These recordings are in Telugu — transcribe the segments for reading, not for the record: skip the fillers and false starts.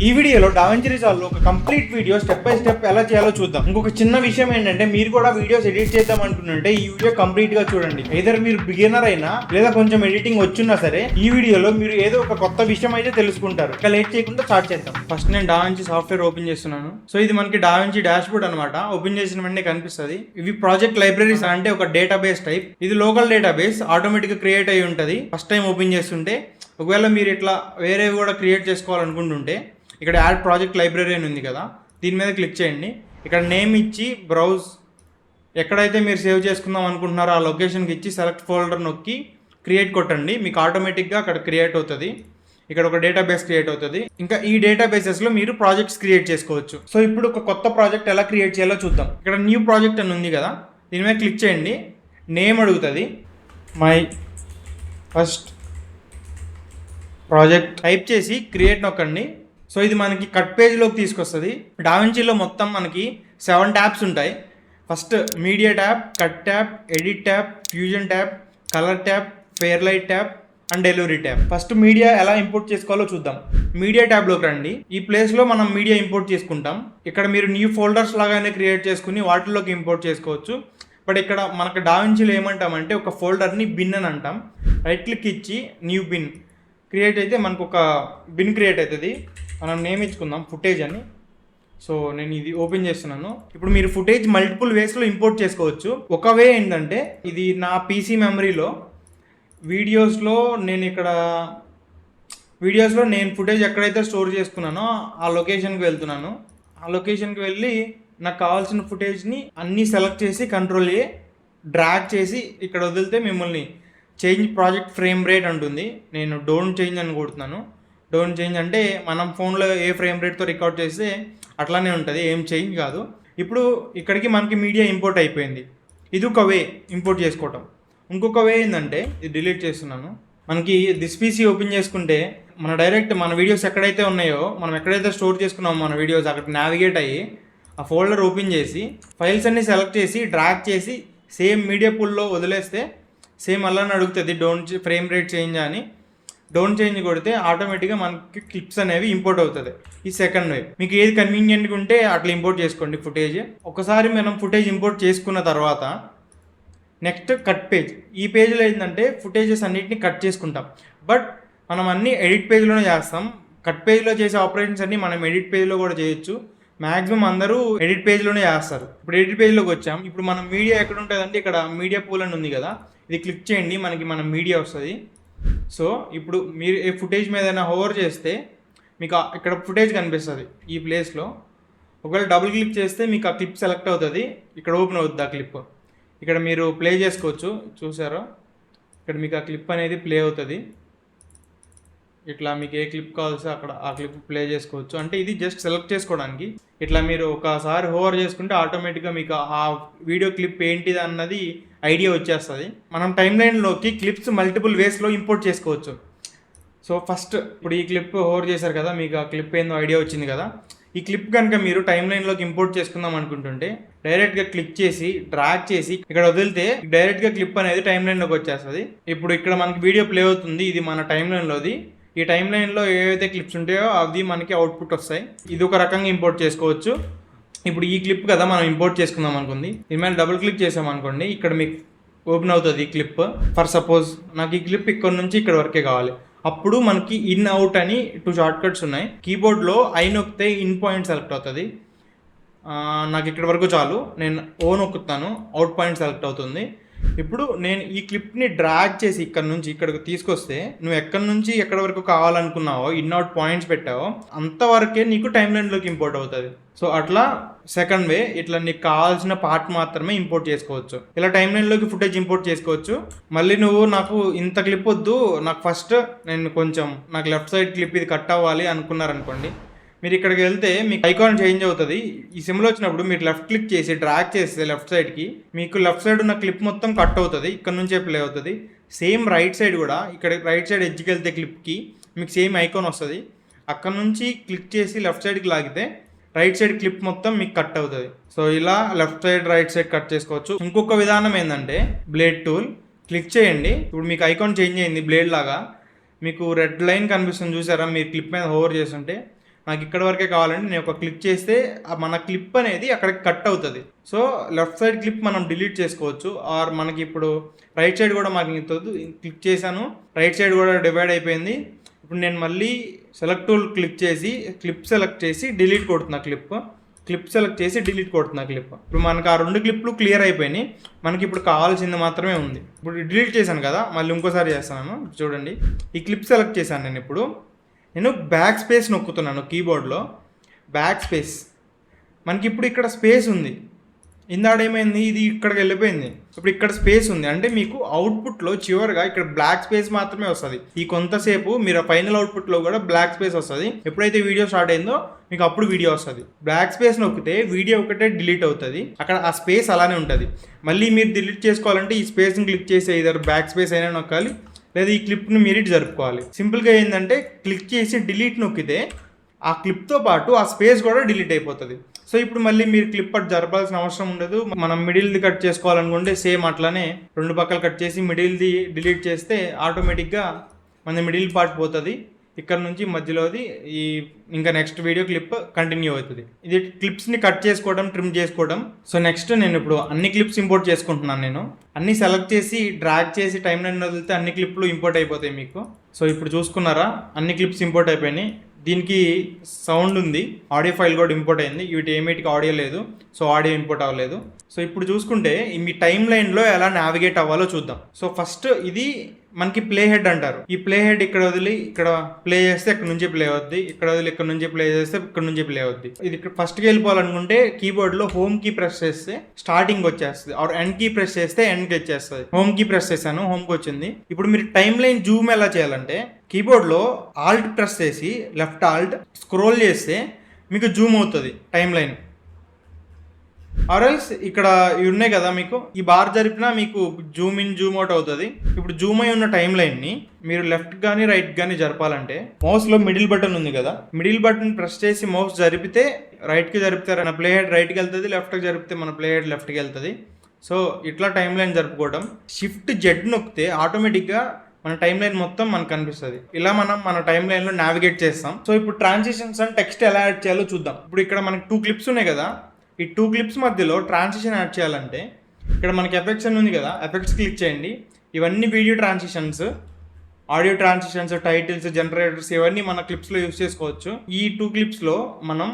ఈ వీడియోలో డావించి రిజాల్వ్ లో ఒక complete video step by step ఎలా చేయాలో చూద్దాం. ఇంకొక చిన్న విషయం ఏంటంటే, మీరు కూడా వీడియోస్ ఎడిట్ చేద్దాం అనుకుంటుంటే ఈ వీడియో కంప్లీట్ గా చూడండి. ఏదర్ మీరు బిగినర్ అయినా లేదా కొంచెం ఎడిటింగ్ వచ్చున్నా సరే ఈ వీడియోలో మీరు ఏదో ఒక కొత్త విషయం అయితే తెలుసుకుంటారు. ఇక లేట్ చేయకుండా స్టార్ట్ చేద్దాం. ఫస్ట్ నేను డావించి సాఫ్ట్వేర్ ఓపెన్ చేస్తున్నాను. సో ఇది మనకి డావించి డాష్ బోర్డ్ అనమాట. ఓపెన్ చేసిన వెంటనే కనిపిస్తుంది. ఇవి ప్రాజెక్ట్ లైబ్రరీస్ అంటే ఒక డేటాబేస్ టైప్. ఇది లోకల్ డేటాబేస్ ఆటోమేటిక్ గా క్రియేట్ అయ్యి ఉంటుంది ఫస్ట్ టైం ఓపెన్ చేస్తుంటే. ఒకవేళ మీరు ఇట్లా వేరేవి కూడా క్రియేట్ చేసుకోవాలనుకుంటుంటే ఇక్కడ యాడ్ ప్రాజెక్ట్ లైబ్రరీ అని ఉంది కదా, దీని మీద క్లిక్ చేయండి. ఇక్కడ నేమ్ ఇచ్చి బ్రౌజ్, ఎక్కడైతే మీరు సేవ్ చేసుకుందాం అనుకుంటున్నారో ఆ లొకేషన్కి ఇచ్చి సెలెక్ట్ ఫోల్డర్ నొక్కి క్రియేట్ కొట్టండి. మీకు ఆటోమేటిక్గా అక్కడ క్రియేట్ అవుతుంది. ఇక్కడ ఒక డేటాబేస్ క్రియేట్ అవుతుంది. ఇంకా ఈ డేటాబేసెస్లో మీరు ప్రాజెక్ట్స్ క్రియేట్ చేసుకోవచ్చు. సో ఇప్పుడు ఒక కొత్త ప్రాజెక్ట్ ఎలా క్రియేట్ చేయాలో చూద్దాం. ఇక్కడ న్యూ ప్రాజెక్ట్ అని ఉంది కదా, దీని మీద క్లిక్ చేయండి. నేమ్ అడుగుతుంది, మై ఫస్ట్ ప్రాజెక్ట్ టైప్ చేసి క్రియేట్ నొక్కండి. సో ఇది మనకి కట్ పేజ్లోకి తీసుకొస్తుంది. డావించిలో మొత్తం మనకి 7 ట్యాబ్స్ ఉంటాయి. First media tab, cut tab, edit tab, fusion tab, colour tab, Fairlight tab and delivery tab. First media ఎలా ఇంపోర్ట్ చేసుకోవాలో చూద్దాం. మీడియా ట్యాబ్లోకి రండి. ఈ ప్లేస్లో మనం మీడియా ఇంపోర్ట్ చేసుకుంటాం. ఇక్కడ మీరు న్యూ ఫోల్డర్స్ లాగానే క్రియేట్ చేసుకుని వాటిల్లోకి ఇంపోర్ట్ చేసుకోవచ్చు. బట్ ఇక్కడ మనకు డావించిలో ఏమంటామంటే ఒక ఫోల్డర్ని బిన్ అని అంటాం. రైట్ క్లిక్ ఇచ్చి న్యూ బిన్ క్రియేట్ అయితే మనకు ఒక బిన్ క్రియేట్ అవుతుంది. మనం నేమ్ ఇచ్చుకుందాం ఫుటేజ్ అని. సో నేను ఇది ఓపెన్ చేస్తున్నాను. ఇప్పుడు మీరు ఫుటేజ్ మల్టిపుల్ వేస్లో ఇంపోర్ట్ చేసుకోవచ్చు. ఒక వే ఏంటంటే, ఇది నా పీసీ మెమరీలో వీడియోస్లో నేను ఫుటేజ్ ఎక్కడైతే స్టోర్ చేసుకున్నానో ఆ లొకేషన్కి వెళ్తున్నాను. ఆ లొకేషన్కి వెళ్ళి నాకు కావాల్సిన ఫుటేజ్ని అన్నీ సెలెక్ట్ చేసి కంట్రోల్ ఏ డ్రాగ్ చేసి ఇక్కడ వదిలితే మిమ్మల్ని చేంజ్ ప్రాజెక్ట్ ఫ్రేమ్ రేట్ అంటుంది. నేను డోంట్ చేంజ్ అని కొడుతున్నాను. డోంట్ చేంజ్ అంటే మనం ఫోన్లో ఏ ఫ్రేమ్ రేట్తో రికార్డ్ చేస్తే అట్లానే ఉంటుంది, ఏం చేంజ్ కాదు. ఇప్పుడు ఇక్కడికి మనకి మీడియా ఇంపోర్ట్ అయిపోయింది. ఇది ఒక వే ఇంపోర్ట్ చేసుకోవటం. ఇంకొక వే ఏంటంటే, ఇది డిలీట్ చేస్తున్నాను. మనకి దిస్ పీసీ ఓపెన్ చేసుకుంటే మన వీడియోస్ ఎక్కడైతే ఉన్నాయో, మనం ఎక్కడైతే స్టోర్ చేసుకున్నామో మన వీడియోస్ అక్కడ నావిగేట్ అయ్యి ఆ ఫోల్డర్ ఓపెన్ చేసి ఫైల్స్ అన్ని సెలెక్ట్ చేసి డ్రాగ్ చేసి సేమ్ మీడియా పూల్లో వదిలేస్తే సేమ్ అలానే అడుగుతుంది డోంట్ ఫ్రేమ్ రేట్ చేంజ్ అని. డోంట్ చేంజ్ కొడితే ఆటోమేటిక్గా మనకి క్లిప్స్ అనేవి ఇంపోర్ట్ అవుతుంది. ఈ సెకండ్ వే మీకు ఏది కన్వీనియంట్గా ఉంటే అట్లా ఇంపోర్ట్ చేసుకోండి ఫుటేజ్. ఒకసారి మనం ఫుటేజ్ ఇంపోర్ట్ చేసుకున్న తర్వాత నెక్స్ట్ కట్ పేజ్. ఈ పేజ్లో ఏంటంటే ఫుటేజెస్ అన్నిటిని కట్ చేసుకుంటాం. బట్ మనం అన్నీ ఎడిట్ పేజ్లోనే చేస్తాం. కట్ పేజ్లో చేసే ఆపరేషన్స్ అన్నీ మనం ఎడిట్ పేజ్లో కూడా చేయొచ్చు. మ్యాక్సిమం అందరూ ఎడిట్ పేజ్లోనే చేస్తారు. ఇప్పుడు ఎడిట్ పేజ్లోకి వచ్చాం. ఇప్పుడు మనం మీడియా ఎక్కడ ఉంటుందంటే ఇక్కడ మీడియా పూల్ అని ఉంది కదా, ఇది క్లిక్ చేయండి. మనకి మన మీడియా వస్తుంది. సో ఇప్పుడు మీరు ఏ ఫుటేజ్ మీద ఏదైనా హోవర్ చేస్తే మీకు ఇక్కడ ఫుటేజ్ కనిపిస్తుంది ఈ ప్లేస్లో. ఒకవేళ డబుల్ క్లిక్ చేస్తే మీకు ఆ క్లిప్ సెలెక్ట్ అవుతుంది. ఇక్కడ ఓపెన్ అవుతుంది ఆ క్లిప్. ఇక్కడ మీరు ప్లే చేసుకోవచ్చు. చూసారో ఇక్కడ మీకు ఆ క్లిప్ అనేది ప్లే అవుతుంది. ఇట్లా మీకు ఏ క్లిప్ కావాల్సో అక్కడ ఆ క్లిప్ ప్లే చేసుకోవచ్చు. అంటే ఇది జస్ట్ సెలెక్ట్ చేసుకోవడానికి. ఇట్లా మీరు ఒకసారి హోవర్ చేసుకుంటే ఆటోమేటిక్గా మీకు ఆ వీడియో క్లిప్ ఏంటిది అన్నది ఐడియా వచ్చేస్తుంది. మనం టైం లైన్లోకి క్లిప్స్ మల్టిపుల్ వేస్లో ఇంపోర్ట్ చేసుకోవచ్చు. సో ఫస్ట్ ఇప్పుడు ఈ క్లిప్ హోవర్ చేశారు కదా, మీకు ఆ క్లిప్ ఏందో ఐడియా వచ్చింది కదా. ఈ క్లిప్ కనుక మీరు టైం లైన్లోకి ఇంపోర్ట్ చేసుకుందాం అనుకుంటుంటే డైరెక్ట్గా క్లిక్ చేసి డ్రాగ్ చేసి ఇక్కడ వదిలితే డైరెక్ట్గా క్లిప్ అనేది టైం లైన్లోకి వచ్చేస్తుంది. ఇప్పుడు ఇక్కడ మనకి వీడియో ప్లే అవుతుంది. ఇది మన టైం లైన్లోది. ఈ టైం లైన్లో ఏవైతే క్లిప్స్ ఉంటాయో అవి మనకి అవుట్పుట్ వస్తాయి. ఇది ఒక రకంగా ఇంపోర్ట్ చేసుకోవచ్చు. ఇప్పుడు ఈ క్లిప్ కదా మనం ఇంపోర్ట్ చేసుకుందాం అనుకుంది. దీని మీద డబుల్ క్లిక్ చేసామనుకోండి, ఇక్కడ మీకు ఓపెన్ అవుతుంది ఈ క్లిప్. ఫర్ సపోజ్ నాకు ఈ క్లిప్ ఇక్కడ నుంచి ఇక్కడ వరకే కావాలి. అప్పుడు మనకి ఇన్ అవుట్ అని 2 షార్ట్ కట్స్ ఉన్నాయి. కీబోర్డ్లో ఐ నొక్కితే ఇన్ పాయింట్ సెలెక్ట్ అవుతుంది. నాకు ఇక్కడ వరకు చాలు. నేను ఓ నొక్కుతాను, అవుట్ పాయింట్ సెలెక్ట్ అవుతుంది. ఇప్పుడు నేను ఈ క్లిప్ని డ్రాగ్ చేసి ఇక్కడ నుంచి ఇక్కడికి తీసుకొస్తే నువ్వు ఎక్కడి నుంచి ఎక్కడి వరకు కావాలనుకున్నావో ఇన్ అవుట్ పాయింట్స్ పెట్టావో అంతవరకే నీకు టైం లైన్లోకి ఇంపోర్ట్ అవుతుంది. సో అట్లా సెకండ్ వే, ఇట్లా నీకు కావాల్సిన పార్ట్ మాత్రమే ఇంపోర్ట్ చేసుకోవచ్చు. ఇలా టైం లైన్లోకి ఫుటేజ్ ఇంపోర్ట్ చేసుకోవచ్చు. మళ్ళీ నువ్వు నాకు ఇంత క్లిప్ వద్దు, నాకు లెఫ్ట్ సైడ్ క్లిప్ ఇది కట్ అవ్వాలి అనుకున్నారనుకోండి, మీరు ఇక్కడికి వెళ్తే మీకు ఐకాన్ చేంజ్ అవుతుంది. ఈ సిమ్లో వచ్చినప్పుడు మీరు లెఫ్ట్ క్లిక్ చేసి డ్రాగ్ చేస్తే లెఫ్ట్ సైడ్కి మీకు లెఫ్ట్ సైడ్ ఉన్న క్లిప్ మొత్తం కట్ అవుతుంది. ఇక్కడ నుంచే ప్లే అవుతుంది. సేమ్ రైట్ సైడ్ కూడా ఇక్కడ రైట్ సైడ్ ఎడ్జ్కి వెళ్తే క్లిప్కి మీకు సేమ్ ఐకాన్ వస్తుంది. అక్కడ నుంచి క్లిక్ చేసి లెఫ్ట్ సైడ్కి లాగితే రైట్ సైడ్ క్లిప్ మొత్తం మీకు కట్ అవుతుంది. సో ఇలా left side right side cut చేసుకోవచ్చు. ఇంకొక విధానం ఏంటంటే బ్లేడ్ టూల్ క్లిక్ చేయండి. ఇప్పుడు మీకు ఐకాన్ చేంజ్ అయింది బ్లేడ్ లాగా. మీకు రెడ్ లైన్ కనిపిస్తుంది చూసారా, మీరు క్లిప్ మీద హోవర్ చేస్తుంటే నాకు ఇక్కడ వరకే కావాలంటే నేను ఒక క్లిక్ చేస్తే మన క్లిప్ అనేది అక్కడికి కట్ అవుతుంది. సో లెఫ్ట్ సైడ్ క్లిప్ మనం డిలీట్ చేసుకోవచ్చు. ఆర్ మనకి ఇప్పుడు రైట్ సైడ్ కూడా మాకు ఇంతొద్దు, క్లిక్ చేశాను, రైట్ సైడ్ కూడా డివైడ్ అయిపోయింది. ఇప్పుడు నేను మళ్ళీ సెలెక్ట్ టూల్ క్లిక్ చేసి క్లిప్ సెలెక్ట్ చేసి డిలీట్ కొడుతున్నా, క్లిప్ సెలెక్ట్ చేసి డిలీట్ కొడుతున్నా క్లిప్. ఇప్పుడు మనకు ఆ 2 క్లిప్లు క్లియర్ అయిపోయినాయి. మనకి ఇప్పుడు కావాల్సింది మాత్రమే ఉంది. ఇప్పుడు డిలీట్ చేశాను కదా, మళ్ళీ ఇంకోసారి చేస్తాను. చూడండి, ఈ క్లిప్ సెలెక్ట్ చేశాను. నేను బ్యాక్ స్పేస్ నొక్కుతున్నాను కీబోర్డ్లో, బ్యాక్ స్పేస్. మనకి ఇప్పుడు ఇక్కడ స్పేస్ ఉంది. ఇందాడేమైంది, ఇది ఇక్కడికి వెళ్ళిపోయింది. ఇప్పుడు ఇక్కడ స్పేస్ ఉంది అంటే మీకు అవుట్పుట్లో చివరిగా ఇక్కడ బ్లాక్ స్పేస్ మాత్రమే వస్తుంది. ఈ కొంతసేపు మీరు ఫైనల్ అవుట్పుట్లో కూడా బ్లాక్ స్పేస్ వస్తుంది. ఎప్పుడైతే వీడియో స్టార్ట్ అయిందో మీకు అప్పుడు వీడియో వస్తుంది. బ్లాక్ స్పేస్ నొక్కితే వీడియో ఒకటే డిలీట్ అవుతుంది, అక్కడ ఆ స్పేస్ అలానే ఉంటుంది. మళ్ళీ మీరు డిలీట్ చేసుకోవాలంటే ఈ స్పేస్ని క్లిక్ చేసి ఇద్దరు బ్యాక్ స్పేస్ అయినా నొక్కాలి, లేదా ఈ క్లిప్ని మీరు జరుపుకోవాలి. సింపుల్గా ఏంటంటే క్లిక్ చేసి డిలీట్ నొక్కితే ఆ క్లిప్తో పాటు ఆ స్పేస్ కూడా డిలీట్ అయిపోతుంది. సో ఇప్పుడు మళ్ళీ మీరు క్లిప్ అట్ జరపాల్సిన అవసరం ఉండదు. మనం మిడిల్ది కట్ చేసుకోవాలనుకుంటే సేమ్ అట్లానే 2 పక్కలు కట్ చేసి మిడిల్ది డిలీట్ చేస్తే ఆటోమేటిక్గా మన మిడిల్ పార్ట్ పోతుంది. ఇక్కడ నుంచి మధ్యలోది ఈ ఇంకా నెక్స్ట్ వీడియో క్లిప్ కంటిన్యూ అవుతుంది. ఇది క్లిప్స్ని కట్ చేసుకోవడం, ట్రిమ్ చేసుకోవడం. సో నెక్స్ట్ నేను ఇప్పుడు అన్ని క్లిప్స్ ఇంపోర్ట్ చేసుకుంటున్నాను. నేను అన్ని సెలెక్ట్ చేసి డ్రాగ్ చేసి టైం లైన్ వదిలితే అన్ని క్లిప్లు ఇంపోర్ట్ అయిపోతాయి మీకు. సో ఇప్పుడు చూసుకున్నారా, అన్ని క్లిప్స్ ఇంపోర్ట్ అయిపోయినాయి. దీనికి సౌండ్ ఉంది, ఆడియో ఫైల్ కూడా ఇంపోర్ట్ అయింది. వీటి ఏమిటికి ఆడియో లేదు, సో ఆడియో ఇంపోర్ట్ అవ్వలేదు. సో ఇప్పుడు చూసుకుంటే మీ టైం లైన్లో ఎలా నావిగేట్ అవ్వాలో చూద్దాం. సో ఫస్ట్ ఇది మనకి ప్లే హెడ్ అంటారు. ఈ ప్లే హెడ్ ఇక్కడ వదిలి ఇక్కడ ప్లే చేస్తే ఇక్కడ నుంచి ప్లే అవుద్ది, ఇక్కడ వదిలి ఇక్కడ నుంచి ప్లే చేస్తే ఇక్కడ నుంచి ప్లే అవుద్ది. ఇది ఇక్కడ ఫస్ట్కి వెళ్ళిపోవాలనుకుంటే కీబోర్డ్లో హోమ్ కీ ప్రెస్ చేస్తే స్టార్టింగ్ వచ్చేస్తుంది, ఆర్ ఎండ్ కీ ప్రెస్ చేస్తే ఎండ్కి వచ్చేస్తుంది. హోమ్ కీ ప్రెస్ చేశాను, హోమ్కి వచ్చింది. ఇప్పుడు మీరు టైం లైన్ జూమ్ ఎలా చేయాలంటే కీబోర్డ్లో ఆల్ట్ ప్రెస్ చేసి లెఫ్ట్ ఆల్ట్ స్క్రోల్ చేస్తే మీకు జూమ్ అవుతుంది టైం లైన్. ఆర్ఎల్స్ ఇక్కడ ఇవి ఉన్నాయి కదా, మీకు ఈ బార్ జరిపినా మీకు జూమ్ ఇన్ జూమ్ అవుట్ అవుతుంది. ఇప్పుడు జూమ్ అయి ఉన్న టైం లైన్ని మీరు లెఫ్ట్ కానీ రైట్ కానీ జరపాలంటే మౌస్లో మిడిల్ బటన్ ఉంది కదా, మిడిల్ బటన్ ప్రెస్ చేసి మౌస్ జరిపితే రైట్కి జరిపితే మన ప్లే హెడ్ రైట్కి వెళ్తుంది, లెఫ్ట్కి జరిపితే మన ప్లే హెడ్ లెఫ్ట్కి వెళ్తుంది. సో ఇట్లా టైం లైన్ జరుపుకోవడం. షిఫ్ట్ జెడ్ నొక్కితే ఆటోమేటిక్గా మన టైం లైన్ మొత్తం మనకు కనిపిస్తుంది. ఇలా మనం మన టైం లైన్లో నావిగేట్ చేస్తాం. సో ఇప్పుడు ట్రాన్సిషన్స్ అండ్ టెక్స్ట్ ఎలా యాడ్ చేయాలో చూద్దాం. ఇప్పుడు ఇక్కడ మనకి 2 క్లిప్స్ ఉన్నాయి కదా, ఈ 2 క్లిప్స్ మధ్యలో ట్రాన్సిషన్ యాడ్ చేయాలంటే ఇక్కడ మనకి ఎఫెక్ట్స్ అని ఉంది కదా, ఎఫెక్ట్స్ క్లిక్ చేయండి. ఇవన్నీ video transitions, audio transitions, titles, generators ఇవన్నీ మన క్లిప్స్లో యూస్ చేసుకోవచ్చు. ఈ 2 క్లిప్స్లో మనం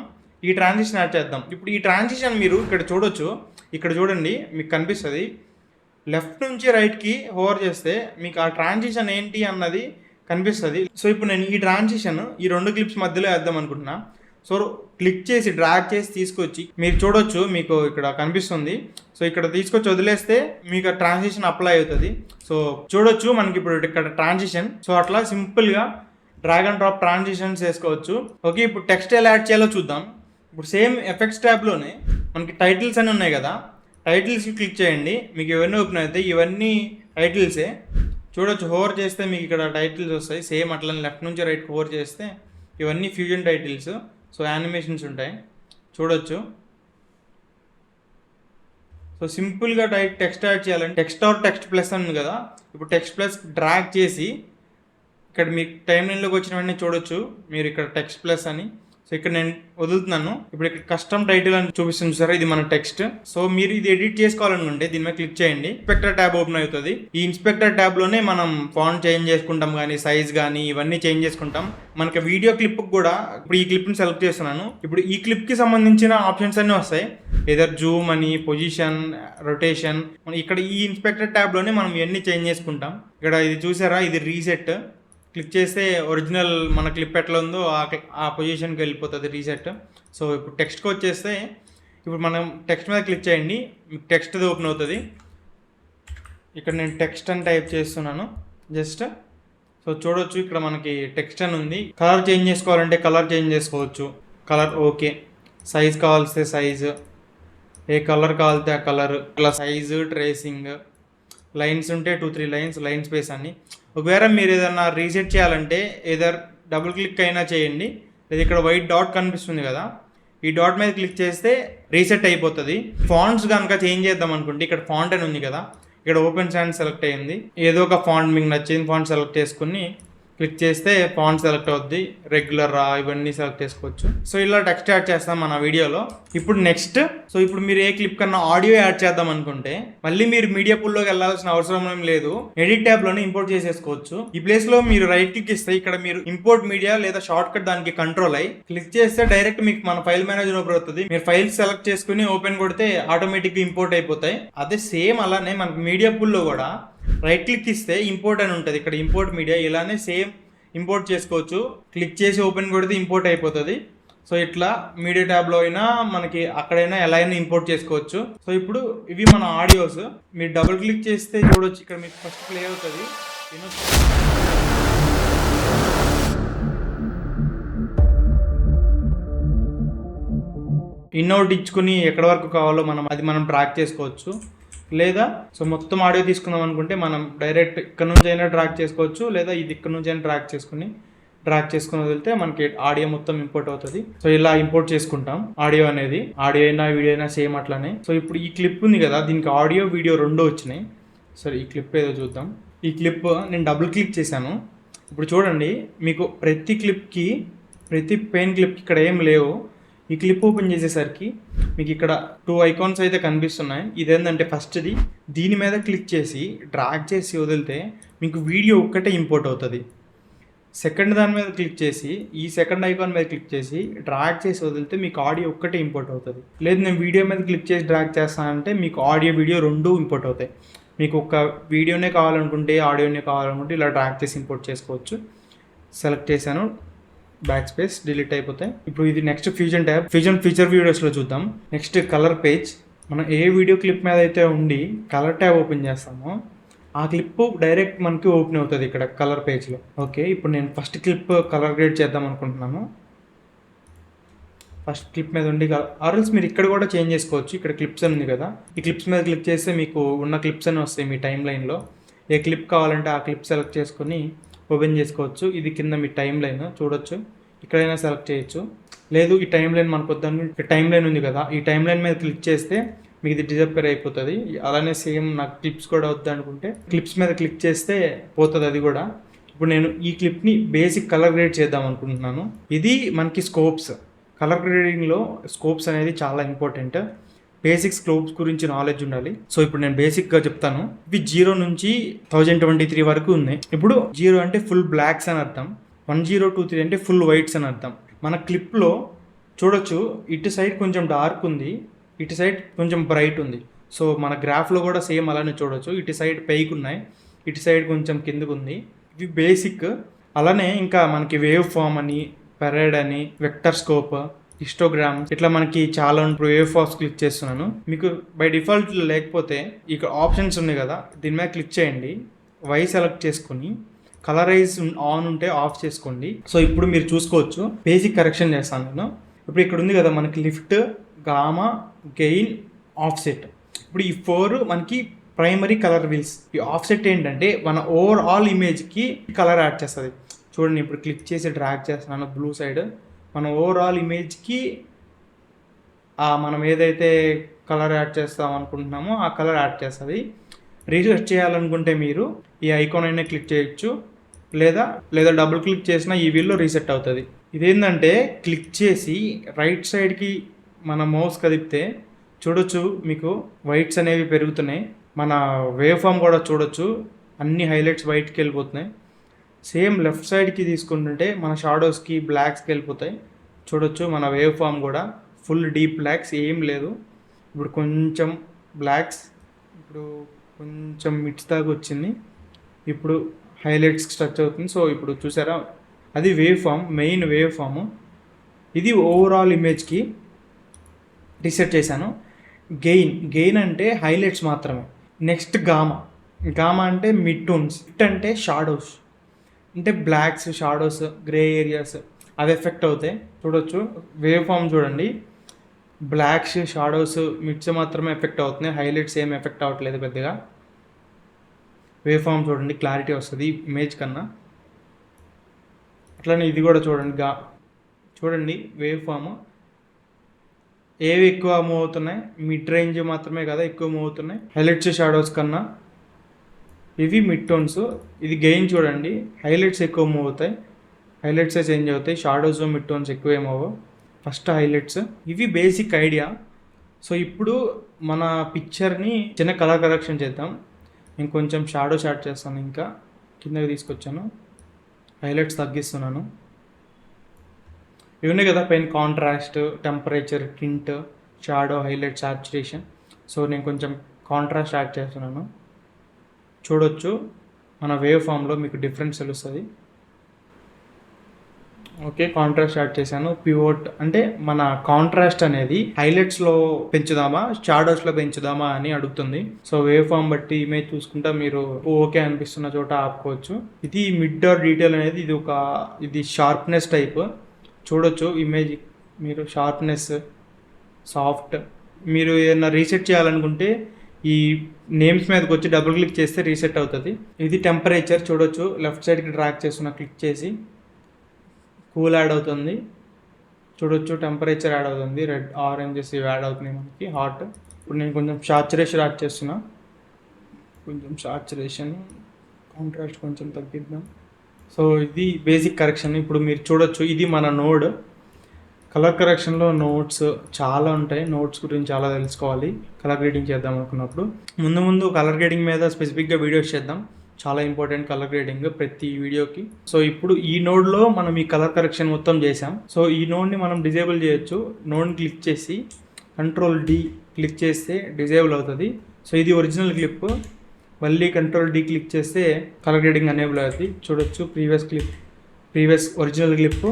ఈ ట్రాన్సిషన్ యాడ్ చేద్దాం. ఇప్పుడు ఈ ట్రాన్సిషన్ మీరు ఇక్కడ చూడొచ్చు, ఇక్కడ చూడండి మీకు కనిపిస్తుంది. లెఫ్ట్ నుంచి రైట్కి హోవర్ చేస్తే మీకు ఆ ట్రాన్సిషన్ ఏంటి అన్నది కనిపిస్తుంది. సో ఇప్పుడు నేను ఈ ట్రాన్సిషన్ ఈ 2 క్లిప్స్ మధ్యలో వేద్దాం అనుకుంటున్నా. సో క్లిక్ చేసి డ్రాగ్ చేసి తీసుకొచ్చి మీరు చూడొచ్చు, మీకు ఇక్కడ కనిపిస్తుంది. సో ఇక్కడ తీసుకొచ్చి వదిలేస్తే మీకు ట్రాన్సిషన్ అప్లై అవుతుంది. సో చూడొచ్చు మనకి ఇప్పుడు ఇక్కడ ట్రాన్సిషన్. సో అట్లా సింపుల్గా డ్రాగ్ అండ్ డ్రాప్ ట్రాన్సిషన్స్ చేసుకోవచ్చు. ఓకే, ఇప్పుడు టెక్స్ట్ ఎలా యాడ్ చేయాలో చూద్దాం. ఇప్పుడు సేమ్ ఎఫెక్ట్స్ ట్యాబ్లోనే మనకి టైటిల్స్ అని ఉన్నాయి కదా, టైటిల్స్ క్లిక్ చేయండి. మీకు ఇవన్నీ ఓపెన్ అవుతాయి, ఇవన్నీ టైటిల్సే. చూడొచ్చు, హోవర్ చేస్తే మీకు ఇక్కడ టైటిల్స్ వస్తాయి. సేమ్ అట్లా లెఫ్ట్ నుంచి రైట్ హోవర్ చేస్తే ఇవన్నీ ఫ్యూజన్ టైటిల్స్. సో యానిమేషన్స్ ఉంటాయి, చూడొచ్చు. సో సింపుల్గా టెక్స్ట్ యాడ్ చేయాలంటే టెక్స్ట్ ఆర్ టెక్స్ట్ ప్లస్ అని ఉంది కదా, ఇప్పుడు టెక్స్ట్ ప్లస్ డ్రాగ్ చేసి ఇక్కడ మీకు టైం లైన్లోకి వచ్చిన వెంటనే చూడొచ్చు మీరు ఇక్కడ టెక్స్ట్ ప్లస్ అని. సో ఇక్కడ నేను వదులుతున్నాను. ఇప్పుడు ఇక్కడ కస్టమ్ టైటిల్ అని చూపిస్తుంది సార్, ఇది మన టెక్స్ట్. సో మీరు ఇది ఎడిట్ చేసుకోవాలనుకుంటే దీని మీద క్లిక్ చేయండి, ఇన్స్పెక్టర్ ట్యాబ్ ఓపెన్ అవుతుంది. ఈ ఇన్స్పెక్టర్ ట్యాబ్లోనే మనం ఫాంట్ చేంజ్ చేసుకుంటాం కానీ, సైజ్ కానీ ఇవన్నీ చేంజ్ చేసుకుంటాం. మనకి వీడియో క్లిప్ కూడా ఇప్పుడు ఈ క్లిప్ని సెలెక్ట్ చేస్తున్నాను. ఇప్పుడు ఈ క్లిప్కి సంబంధించిన ఆప్షన్స్ అన్నీ వస్తాయి, ఏదర్ జూమ్ అని, పొజిషన్, రొటేషన్. ఇక్కడ ఈ ఇన్స్పెక్టర్ ట్యాబ్లోనే మనం ఇవన్నీ చేంజ్ చేసుకుంటాం. ఇక్కడ ఇది చూసారా, ఇది రీసెట్. క్లిక్ చేస్తే ఒరిజినల్ మన క్లిప్ ఎట్లా ఉందో ఆ పొజిషన్కి వెళ్ళిపోతుంది రీసెట్. సో ఇప్పుడు టెక్స్ట్కి వచ్చేస్తే ఇప్పుడు మనం టెక్స్ట్ మీద క్లిక్ చేయండి, మీకు టెక్స్ట్ ఓపెన్ అవుతుంది. ఇక్కడ నేను టెక్స్ట్ అని టైప్ చేస్తున్నాను జస్ట్. సో చూడొచ్చు ఇక్కడ మనకి టెక్స్ట్ అని ఉంది. కలర్ చేంజ్ చేసుకోవాలంటే కలర్ చేంజ్ చేసుకోవచ్చు, కలర్ ఓకే. సైజ్ కావాల్స్తే సైజు, ఏ కలర్ కావాలితే ఆ కలర్, ఇట్లా సైజు, ట్రేసింగ్, లైన్స్ ఉంటే 2-3 లైన్స్, లైన్ స్పేస్ అని. ఒకవేళ మీరు ఏదన్నా రీసెట్ చేయాలంటే ఏదర్ డబుల్ క్లిక్ అయినా చేయండి, లేదా ఇక్కడ వైట్ డాట్ కనిపిస్తుంది కదా, ఈ డాట్ మీద క్లిక్ చేస్తే రీసెట్ అయిపోతుంది. ఫాంట్స్ కనుక చేంజ్ చేద్దాం అనుకుంటే ఇక్కడ ఫాంట్ అని ఉంది కదా, ఇక్కడ ఓపెన్ సాన్స్ సెలెక్ట్ అయ్యింది. ఏదో ఒక ఫాంట్ మీకు నచ్చిన ఫాంట్ సెలెక్ట్ చేసుకుని క్లిక్ చేస్తే ఫాంట్ సెలెక్ట్ అవుద్ది, రెగ్యులర్ ఇవన్నీ సెలెక్ట్ చేసుకోవచ్చు. సో ఇలా టెక్స్ట్ యాడ్ చేస్తాం మన వీడియోలో. ఇప్పుడు నెక్స్ట్, సో ఇప్పుడు మీరు ఏ క్లిప్ కన్నా ఆడియో యాడ్ చేద్దాం అనుకుంటే మళ్ళీ మీరు మీడియా పూల్లోకి వెళ్ళాల్సిన అవసరం ఏం లేదు, ఎడిట్ ట్యాబ్ లోనే ఇంపోర్ట్ చేసేసుకోవచ్చు. ఈ ప్లేస్ లో మీరు రైట్ క్లిక్ ఇస్తే ఇక్కడ మీరు ఇంపోర్ట్ మీడియా లేదా షార్ట్ కట్ దానికి కంట్రోల్ అయ్యి క్లిక్ చేస్తే డైరెక్ట్ మీకు మన ఫైల్ మేనేజర్ ఓపెన్ అవుతుంది. మీరు ఫైల్ సెలెక్ట్ చేసుకుని ఓపెన్ కొడితే ఆటోమేటిక్ గా ఇంపోర్ట్ అయిపోతాయి. అదే సేమ్ అలానే మనకు మీడియా పూల్లో కూడా రైట్ క్లిక్ ఇస్తే ఇంపోర్ట్ అని ఉంటుంది, ఇక్కడ ఇంపోర్ట్ మీడియా, ఇలానే సేమ్ ఇంపోర్ట్ చేసుకోవచ్చు. క్లిక్ చేసి ఓపెన్ కొడితే ఇంపోర్ట్ అయిపోతుంది. సో ఇట్లా మీడియా ట్యాబ్లో అయినా మనకి అక్కడైనా ఎలా అయినా ఇంపోర్ట్ చేసుకోవచ్చు. సో ఇప్పుడు ఇవి మన ఆడియోస్. మీరు డబుల్ క్లిక్ చేస్తే చూడొచ్చు, ఇక్కడ మీకు ఫస్ట్ ప్లే అవుతుంది. ఇన్అవుట్ ఇచ్చుకుని ఎక్కడ వరకు కావాలో మనం ట్రాక్ చేసుకోవచ్చు. లేదా సో మొత్తం ఆడియో తీసుకుందాం అనుకుంటే మనం డైరెక్ట్ ఇక్కడ నుంచి అయినా ట్రాక్ చేసుకోవచ్చు, లేదా ఇది ఇక్కడ నుంచి అయినా ట్రాక్ చేసుకుని వదిలితే మనకి ఆడియో మొత్తం ఇంపోర్ట్ అవుతుంది. సో ఇలా ఇంపోర్ట్ చేసుకుంటాం ఆడియో అనేది. ఆడియో అయినా వీడియో అయినా సేమ్ అట్లానే. సో ఇప్పుడు ఈ క్లిప్ ఉంది కదా, దీనికి ఆడియో వీడియో రెండు వచ్చినాయి. సరే ఈ క్లిప్ ఏదో చూద్దాం. ఈ క్లిప్ నేను డబుల్ క్లిక్ చేశాను. ఇప్పుడు చూడండి, మీకు ప్రతి పెయిన్ క్లిప్కి ఇక్కడ ఏం లేవు. ఈ క్లిప్ ఓపెన్ చేసేసరికి మీకు ఇక్కడ 2 ఐకాన్స్ అయితే కనిపిస్తున్నాయి. ఇదేంటంటే ఫస్ట్ది, దీని మీద క్లిక్ చేసి డ్రాగ్ చేసి వదిలితే మీకు వీడియో ఒక్కటే ఇంపోర్ట్ అవుతుంది. సెకండ్ దాని మీద క్లిక్ చేసి ఈ సెకండ్ ఐకాన్ మీద క్లిక్ చేసి డ్రాగ్ చేసి వదిలితే మీకు ఆడియో ఒక్కటే ఇంపోర్ట్ అవుతుంది. లేదు నేను వీడియో మీద క్లిక్ చేసి డ్రాగ్ చేస్తానంటే మీకు ఆడియో వీడియో రెండు ఇంపోర్ట్ అవుతాయి. మీకు ఒక వీడియోనే కావాలనుకుంటే ఆడియోనే కావాలనుకుంటే ఇలా డ్రాగ్ చేసి ఇంపోర్ట్ చేసుకోవచ్చు. సెలెక్ట్ చేశాను, బ్యాక్ స్పేస్, డిలీట్ అయిపోతాయి. ఇప్పుడు ఇది next fusion tab. Fusion feature వీడియోస్లో చూద్దాం. Next colour page. మనం ఏ వీడియో క్లిప్ మీద అయితే ఉండి కలర్ ట్యాబ్ ఓపెన్ చేస్తామో ఆ క్లిప్ డైరెక్ట్ మనకి ఓపెన్ అవుతుంది ఇక్కడ కలర్ పేజ్లో. ఓకే, ఇప్పుడు నేను ఫస్ట్ క్లిప్ కలర్ గ్రేడ్ చేద్దాం అనుకుంటున్నాను. ఫస్ట్ క్లిప్ మీద ఉండి ఆర్ఎల్స్ మీరు ఇక్కడ కూడా చేంజ్ చేసుకోవచ్చు. ఇక్కడ క్లిప్స్ అని ఉంది కదా, ఈ క్లిప్స్ మీద క్లిక్ చేస్తే మీకు ఉన్న క్లిప్స్ అని వస్తాయి మీ టైం లైన్లో. ఏ క్లిప్ కావాలంటే ఆ క్లిప్ సెలెక్ట్ చేసుకొని ఓపెన్ చేసుకోవచ్చు. ఇది కింద మీ టైం లైన్ చూడొచ్చు, ఇక్కడైనా సెలెక్ట్ చేయొచ్చు. లేదు ఈ టైం లైన్ మనకు వద్దని, టైం లైన్ ఉంది కదా, ఈ టైం లైన్ మీద క్లిక్ చేస్తే మీకు ఇది డిజపేర్ అయిపోతుంది. అలానే సేమ్ నాకు క్లిప్స్ కూడా వద్దు అనుకుంటే క్లిప్స్ మీద క్లిక్ చేస్తే పోతుంది అది కూడా. ఇప్పుడు నేను ఈ క్లిప్ని బేసిక్ కలర్ గ్రేడ్ చేద్దాం అనుకుంటున్నాను. ఇది మనకి స్కోప్స్. కలర్ గ్రేడింగ్లో స్కోప్స్ అనేది చాలా ఇంపార్టెంట్. బేసిక్ స్కోప్స్ గురించి నాలెడ్జ్ ఉండాలి. సో ఇప్పుడు నేను బేసిక్గా చెప్తాను. ఇవి 0 నుంచి 1023 వరకు ఉన్నాయి. ఇప్పుడు 0 అంటే ఫుల్ బ్లాక్స్ అని అర్థం, 1023 అంటే ఫుల్ వైట్స్ అని అర్థం. మన క్లిప్లో చూడొచ్చు, ఇటు సైడ్ కొంచెం డార్క్ ఉంది, ఇటు సైడ్ కొంచెం బ్రైట్ ఉంది. సో మన గ్రాఫ్లో కూడా సేమ్ అలానే చూడొచ్చు, ఇటు సైడ్ పైకి ఉన్నాయి, ఇటు సైడ్ కొంచెం కిందకు ఉంది. ఇవి బేసిక్. అలానే ఇంకా మనకి వేవ్ ఫామ్ అని, పెరేడ్ అని, వెక్టర్ స్కోప్, హిస్టోగ్రామ్, ఇట్లా మనకి చాలా వేవ్ ఫామ్స్ క్లిక్ చేస్తున్నాను. మీకు బై డిఫాల్ట్ లేకపోతే ఇక్కడ ఆప్షన్స్ ఉన్నాయి కదా, దీని మీద క్లిక్ చేయండి, వై సెలెక్ట్ చేసుకుని కలరైజ్ ఆన్ ఉంటే ఆఫ్ చేసుకోండి. సో ఇప్పుడు మీరు చూసుకోవచ్చు, బేసిక్ కరెక్షన్ చేస్తాను నేను. ఇప్పుడు ఇక్కడ ఉంది కదా మనకి లిఫ్ట్, గామా, గెయిన్, ఆఫ్సెట్. ఇప్పుడు ఈ 4 మనకి ప్రైమరీ కలర్ వీల్స్. ఈ ఆఫ్సెట్ ఏంటంటే మన ఓవరాల్ ఇమేజ్కి కలర్ యాడ్ చేస్తుంది. చూడండి, ఇప్పుడు క్లిక్ చేసి డ్రాగ్ చేస్తున్నాను బ్లూ సైడ్, మన ఓవరాల్ ఇమేజ్కి మనం ఏదైతే కలర్ యాడ్ చేస్తాం అనుకుంటున్నామో ఆ కలర్ యాడ్ చేస్తుంది. రీసెట్ చేయాలనుకుంటే మీరు ఈ ఐకాన్ అయినా క్లిక్ చేయొచ్చు, లేదా డబుల్ క్లిక్ చేసినా ఈ వీల్లో రీసెట్ అవుతుంది. ఇదేంటంటే క్లిక్ చేసి రైట్ సైడ్కి మన మౌస్ కదిపితే చూడొచ్చు, మీకు వైట్స్ అనేవి పెరుగుతున్నాయి. మన వేవ్ ఫామ్ కూడా చూడొచ్చు, అన్ని హైలైట్స్ వైట్కి వెళ్ళిపోతున్నాయి. సేమ్ లెఫ్ట్ సైడ్కి తీసుకుంటుంటే మన షాడోస్కి బ్లాక్స్కి వెళ్ళిపోతాయి. చూడొచ్చు మన వేవ్ ఫామ్ కూడా ఫుల్ డీప్ బ్లాక్స్ ఏం లేదు. ఇప్పుడు కొంచెం బ్లాక్స్, ఇప్పుడు కొంచెం మిడ్స్ దాకా వచ్చింది, ఇప్పుడు హైలైట్స్కి స్ట్రచ్ అవుతుంది. సో ఇప్పుడు చూసారా, అది wave form, main wave form. ఇది ఓవరాల్ ఇమేజ్కి రీసెట్ చేశాను. గెయిన్ అంటే హైలైట్స్ మాత్రమే. నెక్స్ట్ గామా అంటే మిడ్ టోన్స్, అంటే షాడోస్, అంటే బ్లాక్స్, షాడోస్, గ్రే ఏరియాస్ అవి ఎఫెక్ట్ అవుతాయి. చూడొచ్చు వేవ్ ఫామ్ చూడండి, బ్లాక్స్, షాడోస్, మిడ్స్ మాత్రమే ఎఫెక్ట్ అవుతున్నాయి, హైలైట్స్ ఏం ఎఫెక్ట్ అవ్వట్లేదు పెద్దగా. వేవ్ ఫామ్ చూడండి, క్లారిటీ వస్తుంది ఇమేజ్ కన్నా. అట్లనే ఇది కూడా చూడండి వేవ్ ఫామ్ ఏవి ఎక్కువ మూవ్ అవుతున్నాయి, మిడ్ రేంజ్ మాత్రమే కదా ఎక్కువ మూవ్ అవుతున్నాయి హైలైట్స్ షాడోస్ కన్నా. ఇవి మిడ్ టోన్స్. ఇది గెయిన్ చూడండి, హైలైట్స్ ఎక్కువ మూవ్ అవుతాయి, హైలైట్సే చేంజ్ అవుతాయి, షాడోస్ మిడ్ టోన్స్ ఎక్కువ ఏమవు. First highlights. ఇవి బేసిక్ ఐడియా. సో ఇప్పుడు మన పిక్చర్ని చిన్న కలర్ కరెక్షన్ చేద్దాం. నేను కొంచెం షాడో షాట్ చేస్తాను, ఇంకా కిందకి తీసుకొచ్చాను, హైలైట్స్ తగ్గిస్తున్నాను. ఇవన్నీ కదా pen contrast, temperature, tint, shadow, highlight, saturation. So నేను కొంచెం కాంట్రాస్ట్ యాడ్ చేస్తున్నాను. చూడొచ్చు మన వేవ్ ఫామ్లో మీకు డిఫరెన్స్ తెలుస్తుంది. ఓకే, కాంట్రాస్ట్ యాడ్ చేశాను. పివోట్ అంటే మన కాంట్రాస్ట్ అనేది హైలైట్స్లో పెంచుదామా షాడోస్లో పెంచుదామా అని అడుగుతుంది. సో వేవ్ ఫామ్ బట్టి ఇమేజ్ చూసుకుంటా మీరు ఓకే అనిపిస్తున్న చోట ఆపుకోవచ్చు. ఇది మిడ్ ఆర్ డీటెయిల్ అనేది ఇది షార్ప్నెస్ టైప్. చూడొచ్చు ఇమేజ్ మీరు, షార్ప్నెస్, సాఫ్ట్. మీరు ఏదైనా రీసెట్ చేయాలనుకుంటే ఈ నేమ్స్ మీదకి వచ్చి డబుల్ క్లిక్ చేస్తే రీసెట్ అవుతుంది. ఇది టెంపరేచర్. చూడొచ్చు లెఫ్ట్ సైడ్కి డ్రాగ్ చేస్తున్న, క్లిక్ చేసి కూల్ యాడ్ అవుతుంది. చూడొచ్చు టెంపరేచర్ యాడ్ అవుతుంది, రెడ్, ఆరెంజెస్ ఇవి యాడ్ అవుతున్నాయి మనకి, హాట్. ఇప్పుడు నేను కొంచెం సాచురేషన్ యాడ్ చేస్తున్నా, కొంచెం సాచురేషన్, కాంట్రాస్ట్ కొంచెం తగ్గిద్దాం. సో ఇది బేసిక్ కరెక్షన్. ఇప్పుడు మీరు చూడొచ్చు ఇది మన నోడ్. కలర్ కరెక్షన్లో నోట్స్ చాలా ఉంటాయి. నోట్స్ గురించి చాలా తెలుసుకోవాలి కలర్ గ్రేడింగ్ చేద్దాం అనుకున్నప్పుడు. ముందు కలర్ గ్రేడింగ్ మీద స్పెసిఫిక్గా వీడియోస్ చేద్దాం. చాలా ఇంపార్టెంట్ కలర్ గ్రేడింగ్ ప్రతి వీడియోకి. సో ఇప్పుడు ఈ నోడ్లో మనం ఈ కలర్ కరెక్షన్ మొత్తం చేసాం. సో ఈ నోడ్ని మనం డిజేబుల్ చేయొచ్చు. నోడ్ని క్లిక్ చేసి Ctrl D క్లిక్ చేస్తే డిజేబుల్ అవుతుంది. సో ఇది ఒరిజినల్ క్లిప్. మళ్ళీ Ctrl D క్లిక్ చేస్తే కలర్ గ్రేడింగ్ అనేబుల్ అవుతుంది. చూడొచ్చు previous original clip,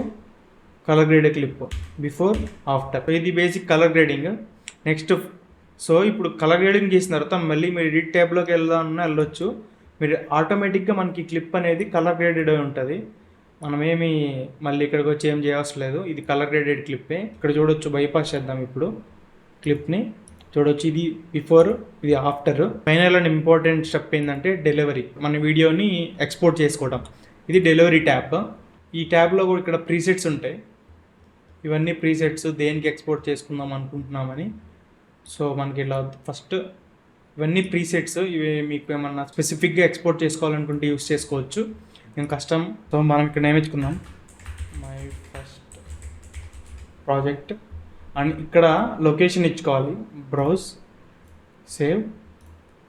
colour graded clip, before, after. ఇది basic colour grading. Next so ఇప్పుడు కలర్ గ్రేడింగ్ చేసిన తర్వాత మళ్ళీ మీరు ఎడిట్ ట్యాబ్లోకి వెళ్ళొచ్చు. మీరు ఆటోమేటిక్గా మనకి క్లిప్ అనేది కలర్ గ్రేడెడ్ ఉంటుంది. మనమేమి మళ్ళీ ఇక్కడికి వచ్చి ఏం చేయవలసిన లేదు. ఇది కలర్ గ్రేడెడ్ క్లిప్పే. ఇక్కడ చూడొచ్చు, బైపాస్ చేద్దాం ఇప్పుడు క్లిప్ని. చూడొచ్చు ఇది బిఫోర్, ఇది after. Final and important step ఏంటంటే డెలివరీ. మన వీడియోని ఎక్స్పోర్ట్ చేసుకోవడం. ఇది డెలివరీ ట్యాబ్. ఈ ట్యాబ్లో కూడా ఇక్కడ ప్రీసెట్స్ ఉంటాయి. ఇవన్నీ ప్రీసెట్స్, దేనికి ఎక్స్పోర్ట్ చేసుకుందాం అనుకుంటున్నామని. సో మనకి ఇలా ఫస్ట్ ఇవన్నీ ప్రీసెట్స్. ఇవి మీకు ఏమన్నా స్పెసిఫిక్గా ఎక్స్పోర్ట్ చేసుకోవాలనుకుంటే యూస్ చేసుకోవచ్చు. నేను కస్టమ్. సో మనం ఇక్కడ నేర్చుకుందాం మై ఫస్ట్ ప్రాజెక్ట్ అండ్ ఇక్కడ లొకేషన్ ఇచ్చుకోవాలి, బ్రౌజ్, సేవ్.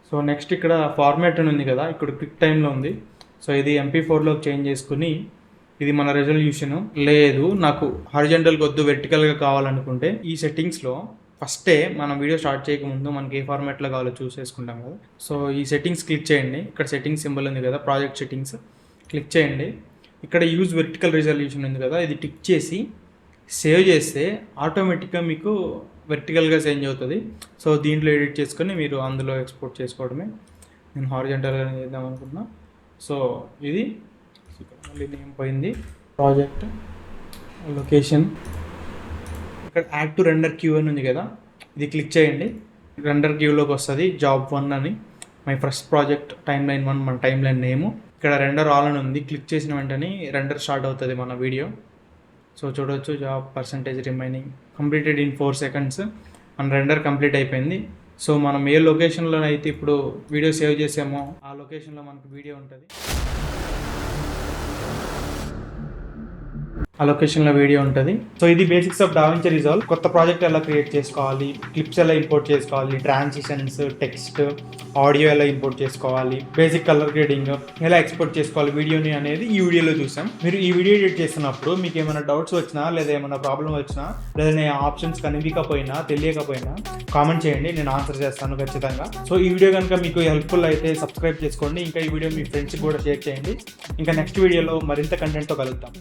సో నెక్స్ట్ ఇక్కడ ఫార్మాట్ అని ఉంది కదా, ఇక్కడ క్విక్ టైంలో ఉంది. సో ఇది MP4లోకి చేంజ్ చేసుకుని, ఇది మన రెజల్యూషన్. లేదు నాకు హారిజంటల్గా వద్దు వెర్టికల్గా కావాలనుకుంటే ఈ సెట్టింగ్స్లో ఫస్టే మనం వీడియో స్టార్ట్ చేయకముందు మనకి ఏ ఫార్మాట్లో కావాలో చూసేసుకుంటాం కదా. సో ఈ సెట్టింగ్స్ క్లిక్ చేయండి. ఇక్కడ సెట్టింగ్స్ సింబల్ ఉంది కదా, ప్రాజెక్ట్ సెట్టింగ్స్ క్లిక్ చేయండి. ఇక్కడ యూజ్ వెర్టికల్ రెజల్యూషన్ ఉంది కదా, ఇది టిక్ చేసి సేవ్ చేస్తే ఆటోమేటిక్గా మీకు వెర్టికల్గా చేంజ్ అవుతుంది. సో దీంట్లో ఎడిట్ చేసుకొని మీరు అందులో ఎక్స్పోర్ట్ చేసుకోవడమే. నేను హారిజంటల్గా చేద్దాం అనుకున్నా. సో ఇది మళ్ళీ నేమ్ పోయింది, ప్రాజెక్ట్, లొకేషన్. ఇక్కడ యాడ్ టు రెండర్ క్యూ అని ఉంది కదా, ఇది క్లిక్ చేయండి. రెండర్ క్యూలోకి వస్తుంది జాబ్ 1 అని, మై ఫస్ట్ ప్రాజెక్ట్, టైమ్లైన్ 1 మన టైమ్లైన్ నేము. ఇక్కడ రెండర్ ఆల్ అని ఉంది, క్లిక్ చేసిన వెంటనే రెండర్ స్టార్ట్ అవుతుంది మన వీడియో. సో చూడవచ్చు job percentage remaining completed in 4 seconds. మన రెండర్ కంప్లీట్ అయిపోయింది. సో మనం ఏ లొకేషన్లో అయితే ఇప్పుడు వీడియో సేవ్ చేసామో ఆ లొకేషన్లో మనకు వీడియో ఉంటుంది. ఆ లొకేషన్లో వీడియో ఉంటుంది. సో ఇది బేసిక్స్ ఆఫ్ డావించి రిజాల్వ్. కొత్త ప్రాజెక్ట్ ఎలా క్రియేట్ చేసుకోవాలి, క్లిప్స్ ఎలా ఇంపోర్ట్ చేసుకోవాలి, ట్రాన్సిషన్స్, టెక్స్ట్, ఆడియో ఎలా ఇంపోర్ట్ చేసుకోవాలి, బేసిక్ కలర్ గ్రేడింగ్ ఎలా ఎక్స్పోర్ట్ చేసుకోవాలి వీడియోని అనేది ఈ వీడియోలో చూసాం. మీరు ఈ వీడియో ఎడిట్ చేస్తున్నప్పుడు మీకు ఏమైనా డౌట్స్ వచ్చినా లేదా ఏమైనా ప్రాబ్లం వచ్చినా లేదా నేను ఆప్షన్స్ కనిపించకపోయినా తెలియకపోయినా కామెంట్ చేయండి, నేను ఆన్సర్ చేస్తాను ఖచ్చితంగా. సో ఈ వీడియో కనుక మీకు హెల్ప్ఫుల్ అయితే సబ్స్క్రైబ్ చేసుకోండి. ఇంకా ఈ వీడియో మీ ఫ్రెండ్స్కి కూడా షేర్ చేయండి. ఇంకా నెక్స్ట్ వీడియోలో మరింత కంటెంట్తో కలుద్దాం.